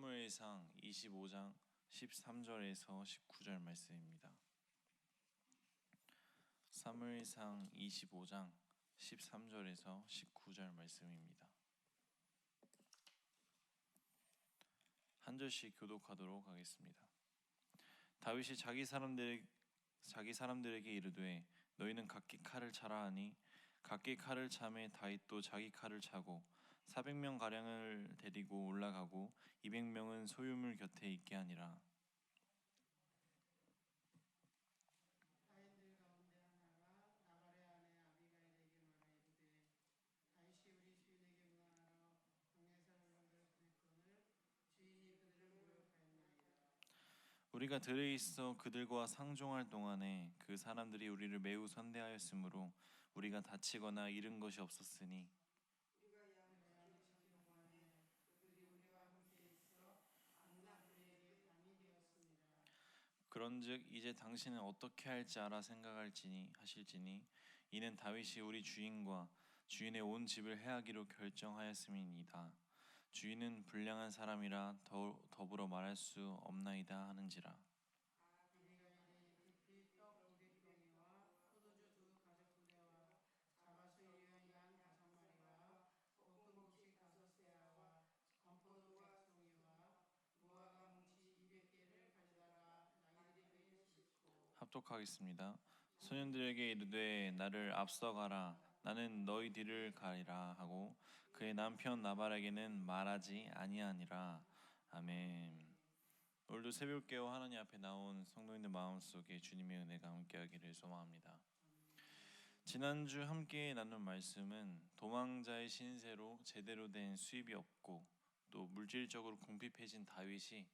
사무엘상 25장 13절에서 19절 말씀입니다. 사무엘상 25장 13절에서 19절 말씀입니다. 한 절씩 교독하도록 하겠습니다. 다윗이 자기 사람들에게 이르되 너희는 각기 칼을 차라 하니 각기 칼을 차매 다윗도 자기 칼을 차고 400명 가량을 데리고 올라가고 200명은 소유물 곁에 있게 하니라. 아이들 가운데 하나가 나발의 아내 아비가일에게 말하이르되 다윗이 우리 주인에게 응하여 광야에서 흘러들 그릇건을 주인이 그들을 모욕하였나이다. 우리가 들에 있어 그들과 상종할 동안에 그 사람들이 우리를 매우 선대하였으므로 우리가 다치거나 잃은 것이 없었으니 우리가 양을 지키려고 하니 그들이 우리와 함께 있어 악나 우리에게 담이 되었습니다. 그런즉 이제 당신은 어떻게 할지 알아 생각할지니 하실지니 이는 다윗이 우리 주인과 주인의 온 집을 해하기로 결정하였음이니이다. 주인은 불량한 사람이라 더불어 말할 수 없나이다 하는지라. 아비가일이 깊이 떡 200병이와 포도주 두 가죽부대와 잡아서 유한 양 5마리와 볶은 곡식 5세아와 건포도 100송이와 무화과 뭉치 200개를 가져다가 나귀들에게 싣고 합독하겠습니다. 소년들에게 이르되 나를 앞서가라 나는 너희 뒤를 가리라 하고 그의 남편 나발에게는 말하지 아니하니라. 아멘. 오늘도 새벽 깨어 하나님 앞에 나온 성도님들 마음속에 주님의 은혜가 함께하기를 소망합니다. 지난주 함께 나눈 말씀은 도망자의 신세로 제대로 된 수입이 없고 또 물질적으로 궁핍해진 다윗이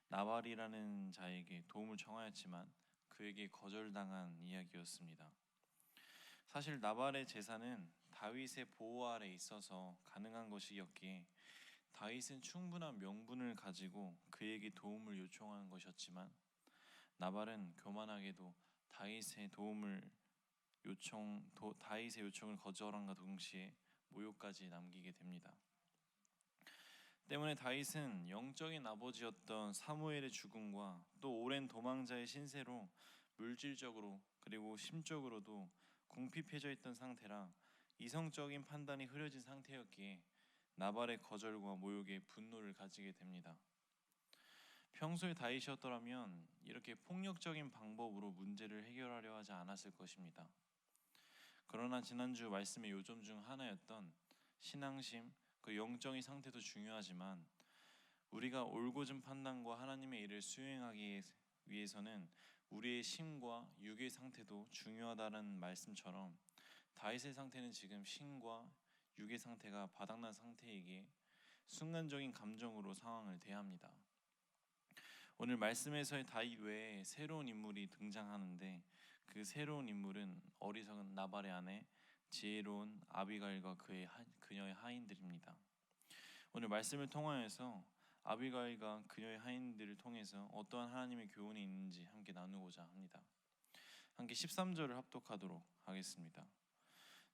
나발이라는 자에게 도움을 청하였지만 그에게 거절당한 이야기였습니다. 사실 나발의 제사는 다윗의 보호 아래 있어서 가능한 것이었기에 다윗은 충분한 명분을 가지고 그에게 도움을 요청하는 것이었지만 나발은 교만하게도 다윗의 요청을 거절함과 동시에 모욕까지 남기게 됩니다. 때문에 다윗은 영적인 아버지였던 사무엘의 죽음과 또 오랜 도망자의 신세로 물질적으로 그리고 심적으로도 궁핍해져 있던 상태라 이성적인 판단이 흐려진 상태였기에 나발의 거절과 모욕에 분노를 가지게 됩니다. 평소에 다윗이었더라면 이렇게 폭력적인 방법으로 문제를 해결하려 하지 않았을 것입니다. 그러나 지난주 말씀의 요점 중 하나였던 신앙심, 그 영적인 상태도 중요하지만 우리가 올곧은 판단과 하나님의 일을 수행하기 위해서는 우리의 심과 육의 상태도 중요하다는 말씀처럼 다윗의 상태는 지금 심과 육의 상태가 바닥난 상태이기에 순간적인 감정으로 상황을 대합니다. 오늘 말씀에서의 다윗 외에 새로운 인물이 등장하는데 그 새로운 인물은 어리석은 나발의 아내 지혜로운 아비가일과 그녀의 하인들입니다. 오늘 말씀을 통하여서 아비가일과 그녀의 하인들을 통해서 어떠한 하나님의 교훈이 있는지 함께 나누고자 합니다. 함께 13절을 합독하도록 하겠습니다.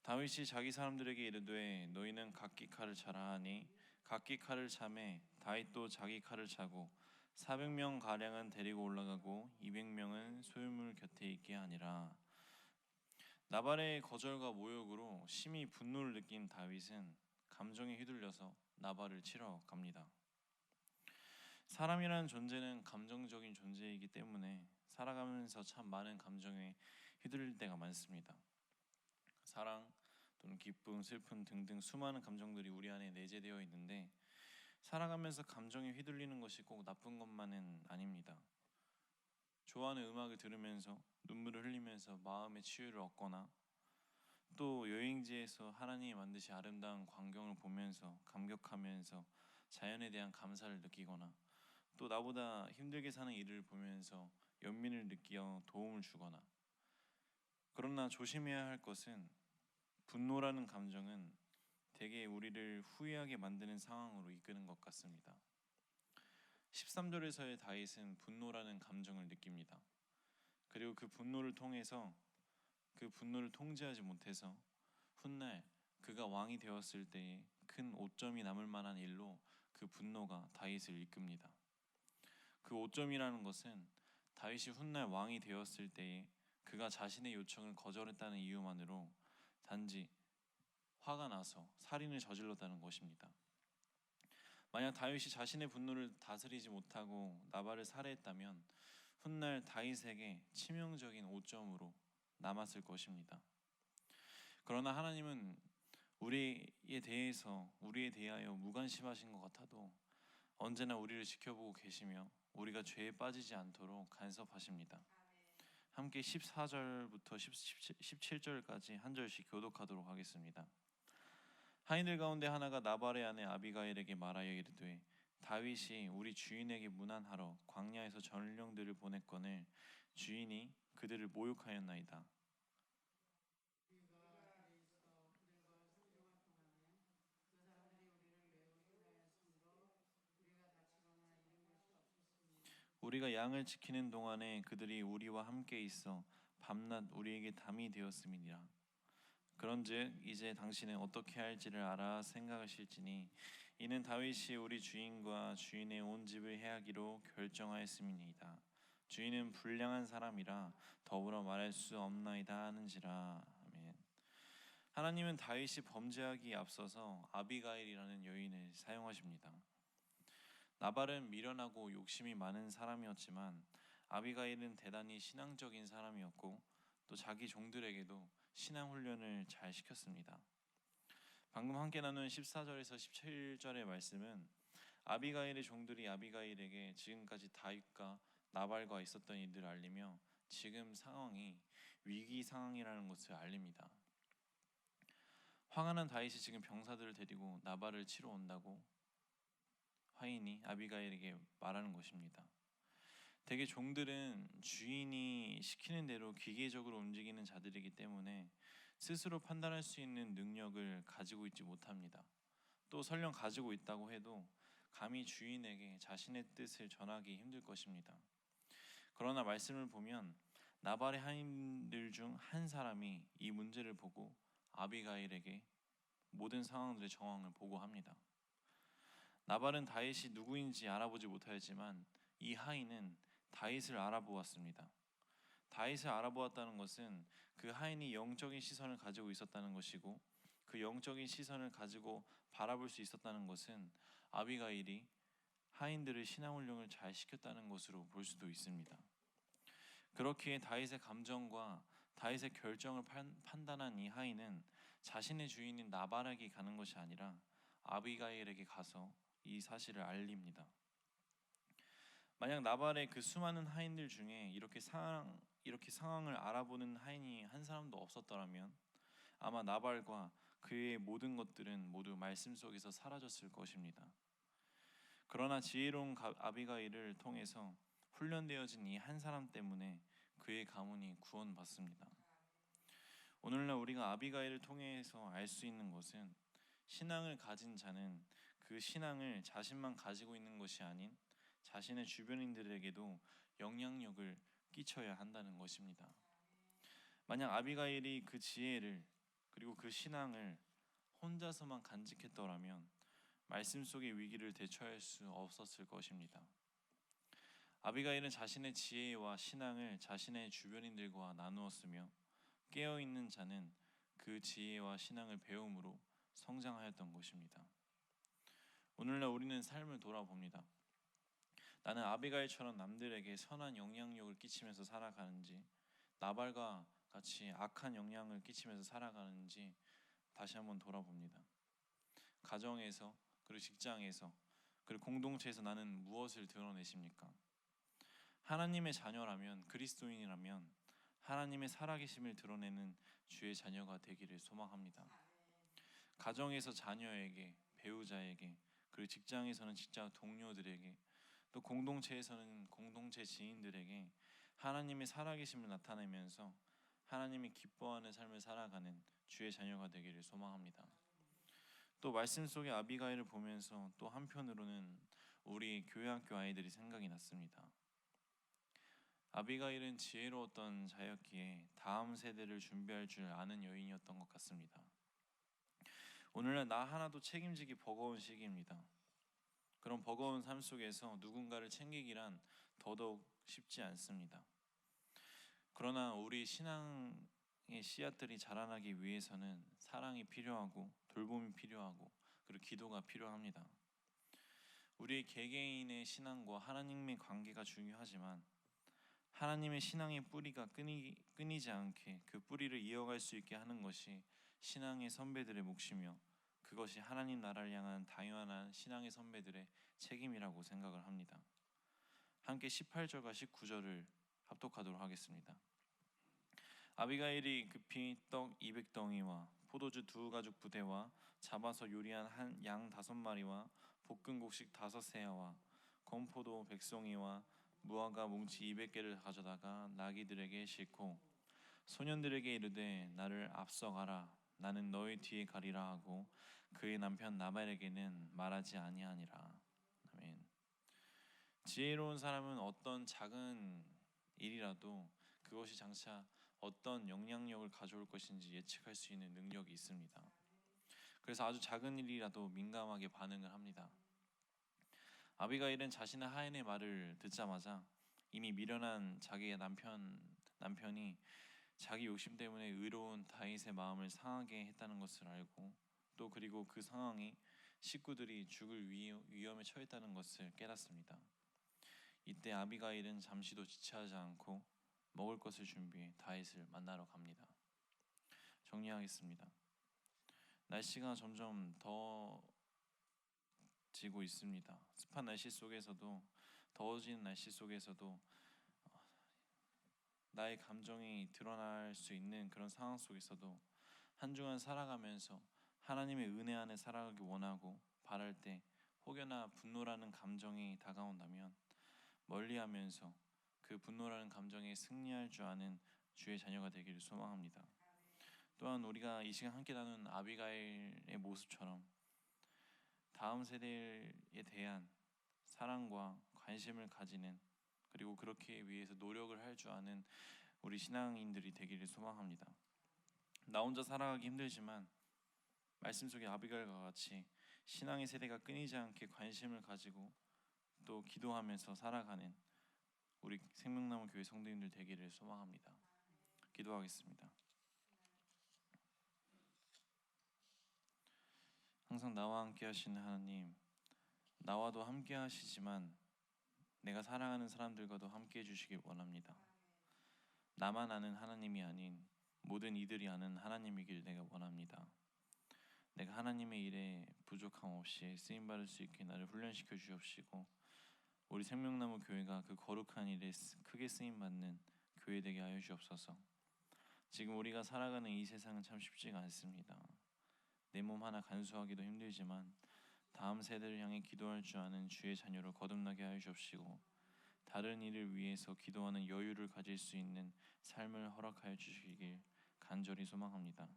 다윗이 자기 사람들에게 이르되 너희는 각기 칼을 차라 하니 각기 칼을 차매 다윗도 자기 칼을 차고 400명 가량은 데리고 올라가고 200명은 소유물 곁에 있게 하니라. 나발의 거절과 모욕으로 심히 분노를 느낀 다윗은 감정에 휘둘려서 나발을 치러 갑니다. 사람이라는 존재는 감정적인 존재이기 때문에 살아가면서 참 많은 감정에 휘둘릴 때가 많습니다. 사랑 또는 기쁨, 슬픔 등등 수많은 감정들이 우리 안에 내재되어 있는데 살아가면서 감정에 휘둘리는 것이 꼭 나쁜 것만은 아닙니다. 좋아하는 음악을 들으면서 눈물을 흘리면서 마음의 치유를 얻거나 또 여행지에서 하나님이 만드신 아름다운 광경을 보면서 감격하면서 자연에 대한 감사를 느끼거나 또 나보다 힘들게 사는 이를 보면서 연민을 느끼어 도움을 주거나 그러나 조심해야 할 것은 분노라는 감정은 대개 우리를 후회하게 만드는 상황으로 이끄는 것 같습니다. 13절에서의 다윗은 분노라는 감정을 느낍니다. 그리고 그 분노를 통제하지 못해서 훗날 그가 왕이 되었을 때에 큰 오점이 남을 만한 일로 그 그 분노가 다윗을 이끕니다. 그 오점이라는 것은 다윗이 훗날 왕이 되었을 때에 그가 자신의 요청을 거절했다는 이유만으로 단지 화가 나서 살인을 저질렀다는 것입니다. 만약 다윗이 자신의 분노를 다스리지 못하고 나발을 살해했다면 훗날 다윗에게 치명적인 오점으로 남았을 것입니다. 그러나 하나님은 우리에 대하여 무관심하신 것 같아도 언제나 우리를 지켜보고 계시며 우리가 죄에 빠지지 않도록 간섭하십니다. 함께 14절부터 17절까지 한 절씩 교독하도록 하겠습니다. 하인들 가운데 하나가 나발의 아내 아비가일에게 말하여 이르되 다윗이 우리 주인에게 문안하러 광야에서 전령들을 보냈거늘 주인이 그들을 모욕하였나이다. 우리가 양을 지키는 동안에 그들이 우리와 함께 있어 밤낮 우리에게 담이 되었음이니라. 그런즉 이제 당신은 어떻게 할지를 알아 생각하실지니 이는 다윗이 우리 주인과 주인의 온 집을 해하기로 결정하였음이니이다. 주인은 불량한 사람이라 더불어 말할 수 없나이다 하는지라. 아멘. 하나님은 다윗이 범죄하기에 앞서서 아비가일이라는 여인을 사용하십니다. 나발은 미련하고 욕심이 많은 사람이었지만 아비가일은 대단히 신앙적인 사람이었고 또 자기 종들에게도 신앙 훈련을 잘 시켰습니다. 방금 함께 나눈 14절에서 17절의 말씀은 아비가일의 종들이 아비가일에게 지금까지 다윗과 나발과 있었던 일들을 알리며 지금 상황이 위기 상황이라는 것을 알립니다. 화가 난 다윗이 지금 병사들을 데리고 나발을 치러 온다고 하인이 아비가일에게 말하는 것입니다. 대개 종들은 주인이 시키는 대로 기계적으로 움직이는 자들이기 때문에 스스로 판단할 수 있는 능력을 가지고 있지 못합니다. 또 설령 가지고 있다고 해도 감히 주인에게 자신의 뜻을 전하기 힘들 것입니다. 그러나 말씀을 보면 나발의 하인들 중 한 사람이 이 문제를 보고 아비가일에게 모든 상황들의 정황을 보고합니다. 나발은 다윗이 누구인지 알아보지 못하였지만 이 하인은 다윗을 알아보았습니다. 다윗을 알아보았다는 것은 그 하인이 영적인 시선을 가지고 있었다는 것이고 그 영적인 시선을 가지고 바라볼 수 있었다는 것은 아비가일이 하인들의 신앙 훈련을 잘 시켰다는 것으로 볼 수도 있습니다. 그렇기에 다윗의 감정과 다윗의 결정을 판단한 이 하인은 자신의 주인인 나발에게 가는 것이 아니라 아비가일에게 가서 이 사실을 알립니다. 만약 나발의 그 수많은 하인들 중에 이렇게 상황을 알아보는 하인이 한 사람도 없었더라면 아마 나발과 그의 모든 것들은 모두 말씀 속에서 사라졌을 것입니다. 그러나 지혜로운 아비가일을 통해서 훈련되어진 이 한 사람 때문에 그의 가문이 구원받습니다. 오늘날 우리가 아비가일을 통해서 알 수 있는 것은 신앙을 가진 자는 그 신앙을 자신만 가지고 있는 것이 아닌 자신의 주변인들에게도 영향력을 끼쳐야 한다는 것입니다. 만약 아비가일이 그 지혜를 그리고 그 신앙을 혼자서만 간직했더라면 말씀 속의 위기를 대처할 수 없었을 것입니다. 아비가일은 자신의 지혜와 신앙을 자신의 주변인들과 나누었으며 깨어있는 자는 그 지혜와 신앙을 배움으로 성장하였던 것입니다. 오늘날 우리는 삶을 돌아봅니다. 나는 아비가일처럼 남들에게 선한 영향력을 끼치면서 살아가는지 나발과 같이 악한 영향을 끼치면서 살아가는지 다시 한번 돌아봅니다. 가정에서 그리고 직장에서 그리고 공동체에서 나는 무엇을 드러내십니까? 하나님의 자녀라면 그리스도인이라면 하나님의 살아계심을 드러내는 주의 자녀가 되기를 소망합니다. 가정에서 자녀에게, 배우자에게, 그리고 직장에서는 직장 동료들에게, 또 공동체에서는 공동체 지인들에게 하나님의 살아계심을 나타내면서 하나님이 기뻐하는 삶을 살아가는 주의 자녀가 되기를 소망합니다. 또 말씀 속의 아비가일을 보면서 또 한편으로는 우리 교회학교 아이들이 생각이 났습니다. 아비가일은 지혜로웠던 자였기에 다음 세대를 준비할 줄 아는 여인이었던 것 같습니다. 오늘날 나 하나도 책임지기 버거운 시기입니다. 그런 버거운 삶 속에서 누군가를 챙기기란 더더욱 쉽지 않습니다. 그러나 우리 신앙의 씨앗들이 자라나기 위해서는 사랑이 필요하고 돌봄이 필요하고 그리고 기도가 필요합니다. 우리 개개인의 신앙과 하나님의 관계가 중요하지만 하나님의 신앙의 뿌리가 끊이지 않게 그 뿌리를 이어갈 수 있게 하는 것이 신앙의 선배들의 몫이며 그것이 하나님 나라를 향한 당연한 신앙의 선배들의 책임이라고 생각을 합니다. 함께 18절과 19절을 합독하도록 하겠습니다. 아비가일이 급히 떡 200덩이와 포도주 2가죽 부대와 잡아서 요리한 한 양 5마리와 볶은 곡식 5세야와 건포도 100송이와 무화과 뭉치 200개를 가져다가 나귀들에게 싣고 소년들에게 이르되 나를 앞서가라 나는 너희 뒤에 가리라 하고 그의 남편 나발에게는 말하지 아니하니라. 아멘. 지혜로운 사람은 어떤 작은 일이라도 그것이 장차 어떤 영향력을 가져올 것인지 예측할 수 있는 능력이 있습니다. 그래서 아주 작은 일이라도 민감하게 반응을 합니다. 아비가일은 자신의 하인의 말을 듣자마자 이미 미련한 자기의 남편이 자기 욕심 때문에 의로운 다윗의 마음을 상하게 했다는 것을 알고 또 그리고 그 상황이 식구들이 죽을 위험에 처했다는 것을 깨닫습니다. 이때 아비가일은 잠시도 지체하지 않고 먹을 것을 준비해 다윗을 만나러 갑니다. 정리하겠습니다. 날씨가 점점 더워지고 있습니다. 습한 날씨 속에서도 더워지는 날씨 속에서도 나의 감정이 드러날 수 있는 그런 상황 속에서도 한 주간 살아가면서 하나님의 은혜 안에 살아가기 원하고 바랄 때 혹여나 분노라는 감정이 다가온다면 멀리하면서 그 분노라는 감정에 승리할 줄 아는 주의 자녀가 되기를 소망합니다. 또한 우리가 이 시간 함께 나눈 아비가일의 모습처럼 다음 세대에 대한 사랑과 관심을 가지는 그리고 그렇게 위해서 노력을 할 줄 아는 우리 신앙인들이 되기를 소망합니다. 나 혼자 살아가기 힘들지만 말씀 속의 아비가일과 같이 신앙의 세대가 끊이지 않게 관심을 가지고 또 기도하면서 살아가는 우리 생명나무 교회 성도님들 되기를 소망합니다. 기도하겠습니다. 항상 나와 함께 하시는 하나님, 나와도 함께 하시지만 내가 사랑하는 사람들과도 함께 해주시길 원합니다. 나만 아는 하나님이 아닌 모든 이들이 아는 하나님이길 내가 원합니다. 내가 하나님의 일에 부족함 없이 쓰임받을 수 있게 나를 훈련시켜 주옵시고 우리 생명나무 교회가 그 거룩한 일에 크게 쓰임받는 교회 되게 하여 주옵소서. 지금 우리가 살아가는 이 세상은 참 쉽지가 않습니다. 내 몸 하나 간수하기도 힘들지만 다음 세대를 향해 기도할 줄 아는 주의 자녀로 거듭나게 하여 주옵시고 다른 이를 위해서 기도하는 여유를 가질 수 있는 삶을 허락하여 주시길 간절히 소망합니다.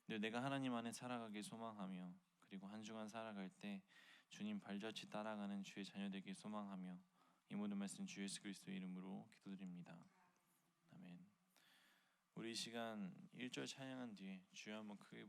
늘 내가 하나님 안에 살아가길 소망하며 그리고 한 주간 살아갈 때 주님 발자취 따라가는 주의 자녀 되길 소망하며 이 모든 말씀 주 예수 그리스도의 이름으로 기도드립니다. 아멘. 우리 이 시간 1절 찬양한 뒤에 주여 한번 크게 부르